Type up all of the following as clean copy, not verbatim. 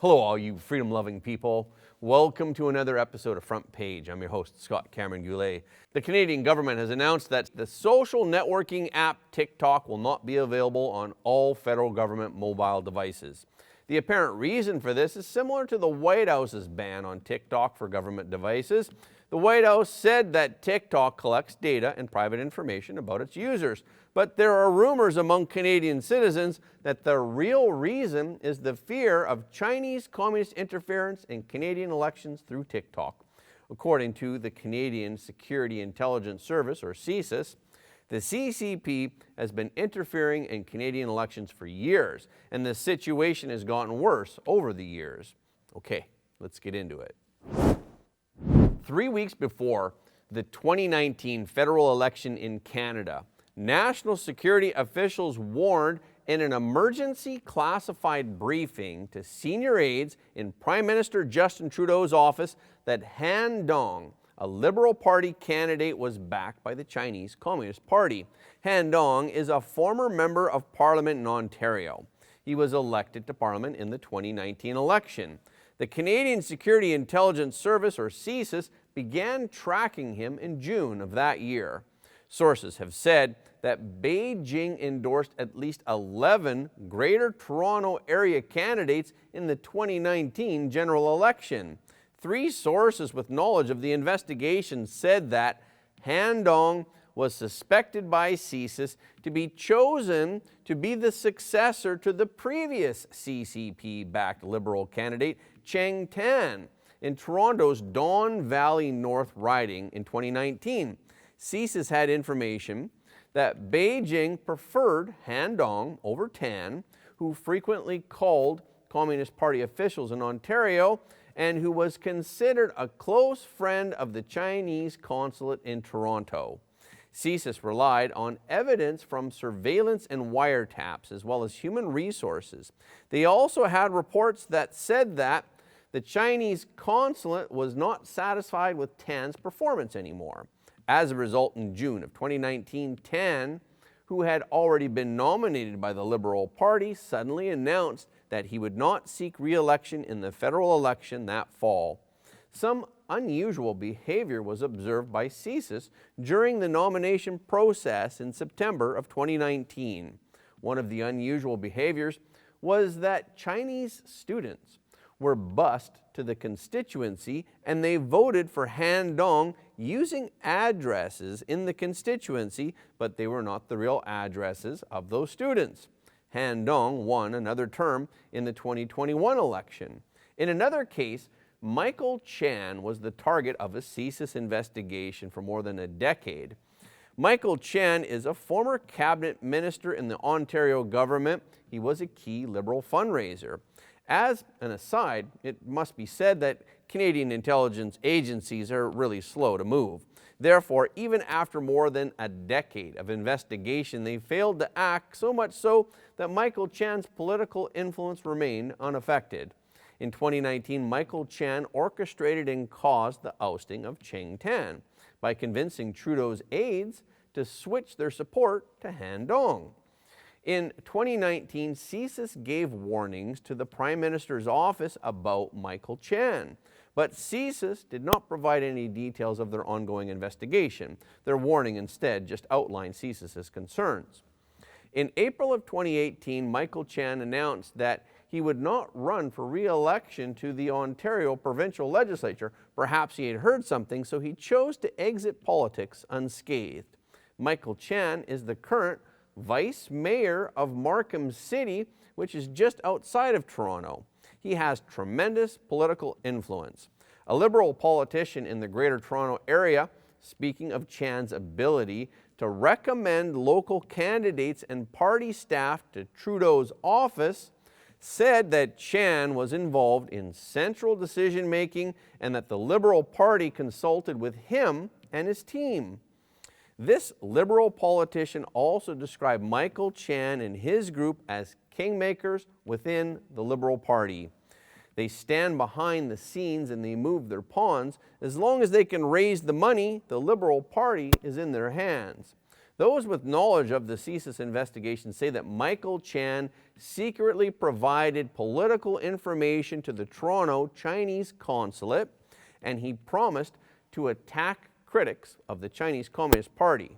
Hello, all you freedom-loving people. Welcome to another episode of Front Page. I'm your host, Scott Cameron Goulet. The Canadian government has announced that the social networking app TikTok will not be available on all federal government mobile devices. The apparent reason for this is similar to the White House's ban on TikTok for government devices. The White House said that TikTok collects data and private information about its users. But there are rumors among Canadian citizens that the real reason is the fear of Chinese communist interference in Canadian elections through TikTok. According to the Canadian Security Intelligence Service, or CSIS, the CCP has been interfering in Canadian elections for years, and the situation has gotten worse over the years. Okay, let's get into it. 3 weeks before the 2019 federal election in Canada, national security officials warned in an emergency classified briefing to senior aides in Prime Minister Justin Trudeau's office that Han Dong, a Liberal Party candidate, was backed by the Chinese Communist Party. Han Dong is a former member of Parliament in Ontario. He was elected to Parliament in the 2019 election. The Canadian Security Intelligence Service, or CSIS, began tracking him in June of that year. Sources have said that Beijing endorsed at least 11 Greater Toronto Area candidates in the 2019 general election. 3 sources with knowledge of the investigation said that Han Dong was suspected by CSIS to be chosen to be the successor to the previous CCP-backed Liberal candidate, Cheng Tan, in Toronto's Don Valley North riding in 2019. CSIS had information that Beijing preferred Han Dong over Tan, who frequently called Communist Party officials in Ontario and who was considered a close friend of the Chinese consulate in Toronto. CSIS relied on evidence from surveillance and wiretaps, as well as human resources. They also had reports that said that the Chinese consulate was not satisfied with Tan's performance anymore. As a result, in June of 2019, Tan, who had already been nominated by the Liberal Party, suddenly announced that he would not seek re-election in the federal election that fall. Some unusual behavior was observed by CSIS during the nomination process in September of 2019. One of the unusual behaviors was that Chinese students were bused to the constituency and they voted for Han Dong using addresses in the constituency, but they were not the real addresses of those students. Han Dong won another term in the 2021 election. In another case, Michael Chan was the target of a CSIS investigation for more than a decade. Michael Chan is a former cabinet minister in the Ontario government. He was a key Liberal fundraiser. As an aside, it must be said that Canadian intelligence agencies are really slow to move. Therefore, even after more than a decade of investigation, they failed to act, so much so that Michael Chan's political influence remained unaffected. In 2019, Michael Chan orchestrated and caused the ousting of Cheng Tan by convincing Trudeau's aides to switch their support to Han Dong. In 2019, CSIS gave warnings to the Prime Minister's office about Michael Chan, but CSIS did not provide any details of their ongoing investigation. Their warning instead just outlined CSIS's concerns. In April of 2018, Michael Chan announced that he would not run for re-election to the Ontario provincial legislature. Perhaps he had heard something, so he chose to exit politics unscathed. Michael Chan is the current Vice Mayor of Markham City, which is just outside of Toronto. He has tremendous political influence. A Liberal politician in the Greater Toronto Area, speaking of Chan's ability to recommend local candidates and party staff to Trudeau's office, said that Chan was involved in central decision-making and that the Liberal Party consulted with him and his team. This Liberal politician also described Michael Chan and his group as kingmakers within the Liberal Party. They stand behind the scenes and they move their pawns. As long as they can raise the money, the Liberal Party is in their hands. Those with knowledge of the CSIS investigation say that Michael Chan secretly provided political information to the Toronto Chinese consulate, and he promised to attack critics of the Chinese Communist Party.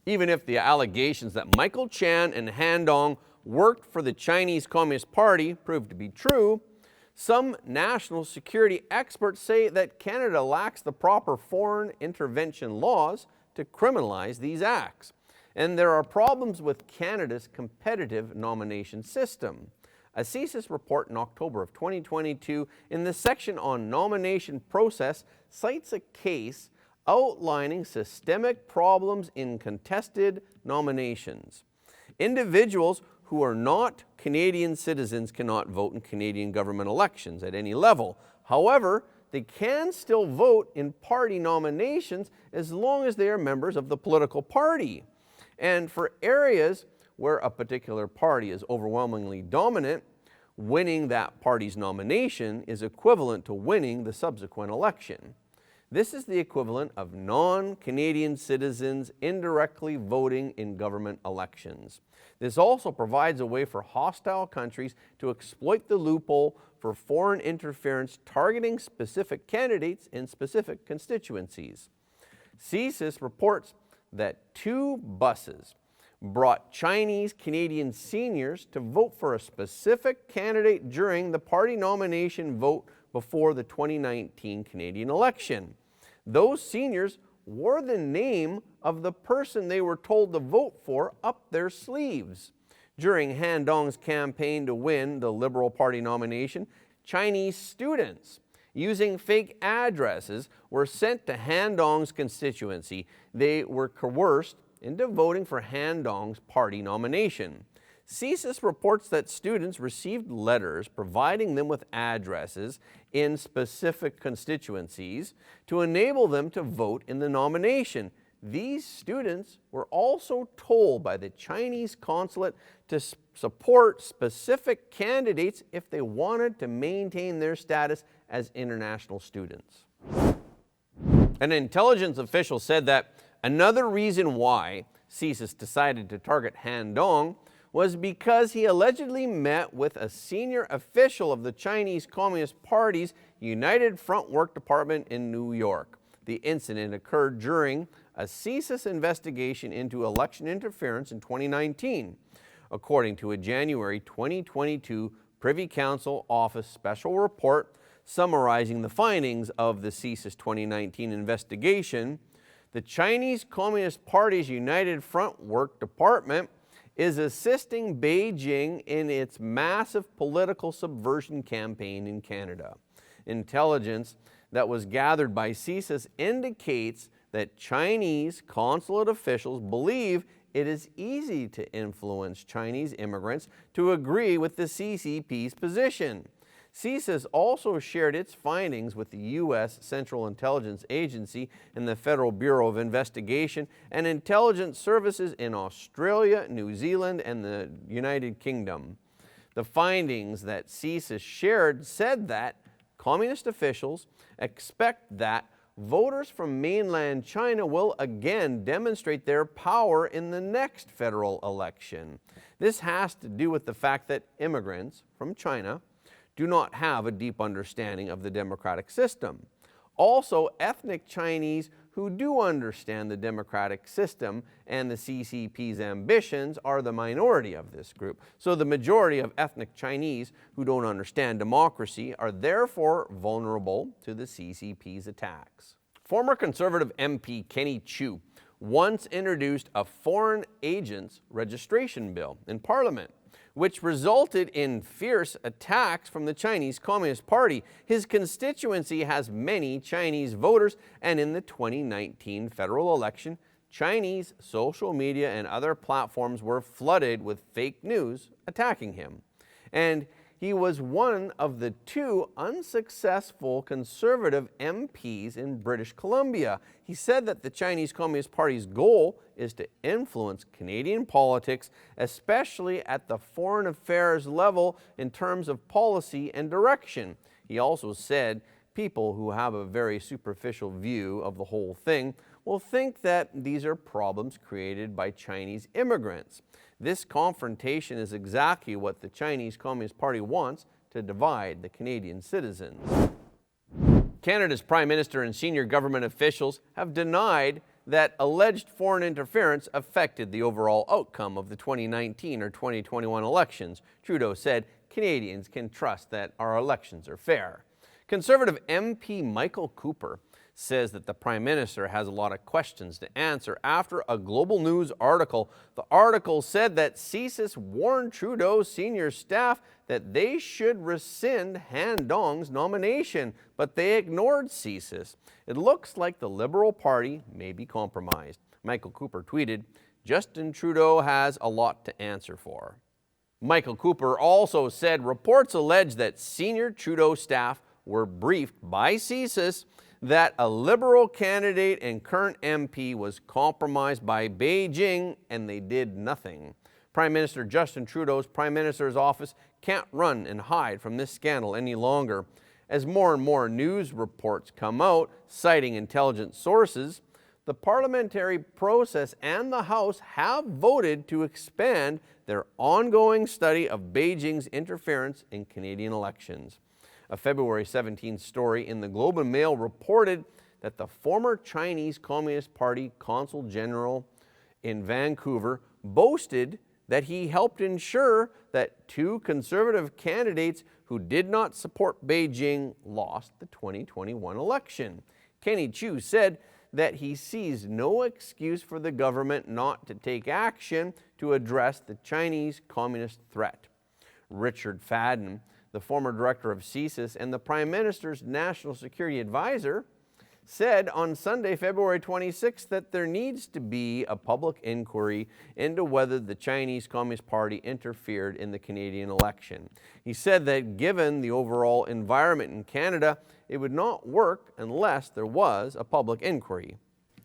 Even if the allegations that Michael Chan and Han Dong worked for the Chinese Communist Party proved to be true, some national security experts say that Canada lacks the proper foreign intervention laws to criminalize these acts. And there are problems with Canada's competitive nomination system. A CSIS report in October of 2022 in the section on nomination process cites a case outlining systemic problems in contested nominations. Individuals who are not Canadian citizens cannot vote in Canadian government elections at any level. However, they can still vote in party nominations as long as they are members of the political party. And for areas where a particular party is overwhelmingly dominant, winning that party's nomination is equivalent to winning the subsequent election. This is the equivalent of non-Canadian citizens indirectly voting in government elections. This also provides a way for hostile countries to exploit the loophole for foreign interference targeting specific candidates in specific constituencies. CSIS reports that 2 buses brought Chinese Canadian seniors to vote for a specific candidate during the party nomination vote before the 2019 Canadian election. Those seniors wore the name of the person they were told to vote for up their sleeves. During Han Dong's campaign to win the Liberal Party nomination, Chinese students using fake addresses were sent to Han Dong's constituency. They were coerced into voting for Han Dong's party nomination. CSIS reports that students received letters providing them with addresses in specific constituencies to enable them to vote in the nomination. These students were also told by the Chinese consulate to support specific candidates if they wanted to maintain their status as international students. An intelligence official said that another reason why CSIS decided to target Han Dong was because he allegedly met with a senior official of the Chinese Communist Party's United Front Work Department in New York. The incident occurred during a CSIS investigation into election interference in 2019, according to a January 2022 Privy Council Office special report summarizing the findings of the CSIS 2019 investigation. The Chinese Communist Party's United Front Work Department is assisting Beijing in its massive political subversion campaign in Canada. Intelligence that was gathered by CSIS indicates that Chinese consulate officials believe it is easy to influence Chinese immigrants to agree with the CCP's position. CSIS also shared its findings with the U.S. Central Intelligence Agency and the Federal Bureau of Investigation and intelligence services in Australia, New Zealand, and the United Kingdom. The findings that CSIS shared said that communist officials expect that voters from mainland China will again demonstrate their power in the next federal election. This has to do with the fact that immigrants from China do not have a deep understanding of the democratic system. Also, ethnic Chinese who do understand the democratic system and the CCP's ambitions are the minority of this group. So the majority of ethnic Chinese who don't understand democracy are therefore vulnerable to the CCP's attacks. Former Conservative MP Kenny Chiu once introduced a foreign agents registration bill in Parliament, which resulted in fierce attacks from the Chinese Communist Party. His constituency has many Chinese voters, and in the 2019 federal election, Chinese social media and other platforms were flooded with fake news attacking him. And he was one of the 2 unsuccessful Conservative MPs in British Columbia. He said that the Chinese Communist Party's goal is to influence Canadian politics, especially at the foreign affairs level in terms of policy and direction. He also said people who have a very superficial view of the whole thing will think that these are problems created by Chinese immigrants. This confrontation is exactly what the Chinese Communist Party wants, to divide the Canadian citizens. Canada's Prime Minister and senior government officials have denied that alleged foreign interference affected the overall outcome of the 2019 or 2021 elections. Trudeau said Canadians can trust that our elections are fair. Conservative MP Michael Cooper says that the Prime Minister has a lot of questions to answer after a Global News article. The article said that CSIS warned Trudeau's senior staff that they should rescind Han Dong's nomination, but they ignored CSIS. It looks like the Liberal Party may be compromised. Michael Cooper tweeted, "Justin Trudeau has a lot to answer for." Michael Cooper also said reports allege that senior Trudeau staff were briefed by CSIS that a Liberal candidate and current MP was compromised by Beijing, and they did nothing. Prime Minister Justin Trudeau's Prime Minister's office can't run and hide from this scandal any longer. As more and more news reports come out citing intelligence sources, the parliamentary process and the House have voted to expand their ongoing study of Beijing's interference in Canadian elections. A February 17th story in the Globe and Mail reported that the former Chinese Communist Party Consul General in Vancouver boasted that he helped ensure that two Conservative candidates who did not support Beijing lost the 2021 election. Kenny Chiu said that he sees no excuse for the government not to take action to address the Chinese communist threat. Richard Fadden, the former director of CSIS and the Prime Minister's National Security Advisor, said on Sunday, February 26th, that there needs to be a public inquiry into whether the Chinese Communist Party interfered in the Canadian election. He said that given the overall environment in Canada, it would not work unless there was a public inquiry.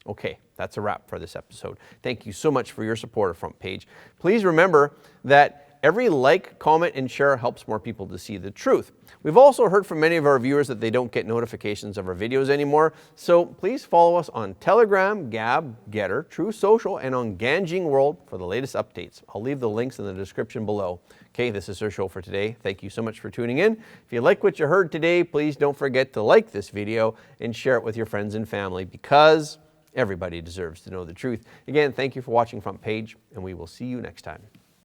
Okay, that's a wrap for this episode. Thank you so much for your support of Front Page. Please remember that every like, comment, and share helps more people to see the truth. We've also heard from many of our viewers that they don't get notifications of our videos anymore, so please follow us on Telegram, Gab, Getter, True Social, and on Ganjing World for the latest updates. I'll leave the links in the description below. Okay, this is our show for today. Thank you so much for tuning in. If you like what you heard today, please don't forget to like this video and share it with your friends and family, because everybody deserves to know the truth. Again, thank you for watching Front Page, and we will see you next time.